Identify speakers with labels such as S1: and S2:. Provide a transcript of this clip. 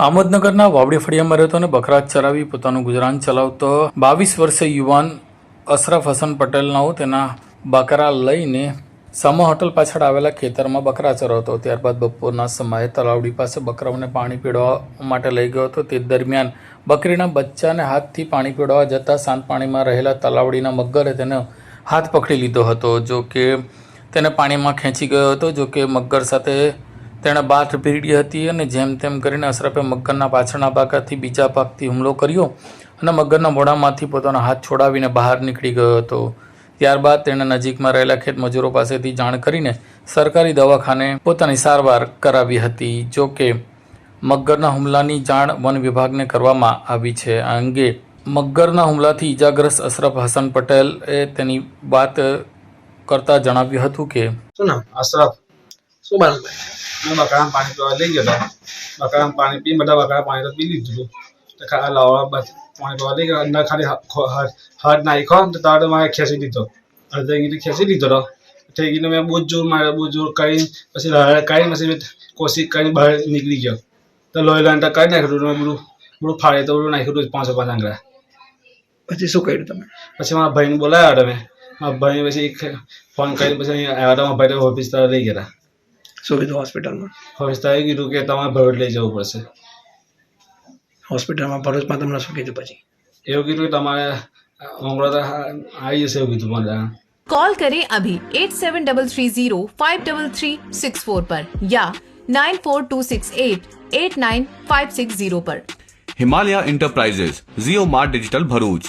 S1: આમોદનગરના વાવડી ફળિયામાં રહેતો અને બકરા ચરાવી પોતાનું ગુજરાન ચલાવતો 22 વર્ષીય યુવાન અશરફ હસન પટેલનો તેના બકરા લઈને સમા હોટલ પાછળ આવેલા ખેતરમાં બકરા ચરાવતો. ત્યારબાદ બપોરના સમયે તલાવડી પાસે બકરાઓને પાણી પીવડાવવા માટે લઈ ગયો હતો. તે દરમિયાન બકરીના બચ્ચાને હાથથી પાણી પીવડાવવા જતાં શાંત પાણીમાં રહેલા તલાવડીના મગરે તેનો હાથ પકડી લીધો હતો. જો કે તેને પાણીમાં ખેંચી ગયો હતો. જો કે મગર સાથે તેણે બાથ ભીડી હતી અને જેમ તેમ કરીને અશરફે મગરના પાછળના ભાગથી બીજા ભાગથી હુમલો કર્યો અને મગરના મોઢામાંથી પોતાનો હાથ છોડાવીને બહાર નીકળી ગયો હતો. ત્યારબાદ તેણે નજીકમાં રહેલા ખેત મજૂરો પાસેથી જાણ કરીને સરકારી દવાખાને પોતાની સારવાર કરાવી હતી. જો કે મગરના હુમલાની જાણ વન વિભાગને કરવામાં આવી છે. આ અંગે મગરના હુમલાથી ઇજાગ્રસ્ત અશરફ હસન પટેલે તેની વાત કરતા જણાવ્યું હતું કે
S2: શું નામ? અશરફ. શું બને? મેં બકરામાં પાણી પીવા લઈ ગયો હતો. બકરામાં પાણી પી બધા બકરા પાણી તો પી લીધું. તો લાવવા બસ પાણી પીવા લઈ ગયો. અંદર ખાલી હાથ નાખ્યો તો તારે મારે ખેંચી લીધો. અડધા ઇંગી ખેંચી લીધો હતો. થઈ ગયું મેં બહુ જોર માર્યો. બહુ જોર કરી પછી કાઢી પછી કોશિશ કરીને બહાર નીકળી ગયો. તો લોહી લાંટા કાઢી નાખ્યું. મેં બધું ફાડે તો બધું નાખ્યું હતું 5 આંગળા.
S3: પછી શું કર્યું તમે?
S2: પછી મારા ભાઈને બોલાવ્યા તમે. મારા ભાઈ પછી ફોન કરીને પછી આવ્યા હતા. મારા ભાઈ ઓફિસ તરફ લઈ ગયા.
S3: શું કીધું હોસ્પિટલમાં?
S2: હોસ્પિટલ કીધું કે તમારે ભરૂચ લઈ જવું પડશે.
S3: હોસ્પિટલમાં ભરૂચમાં તમને શું કીધું પછી?
S2: એવું કીધું કે તમારે હમણાં આવી જશે એવું કીધું મને.
S4: कॉल करें अभी 8733053364 पर या 9426889560 पर.
S5: हिमालय इंटरप्राइजेज जियो मार्ट डिजिटल भरूच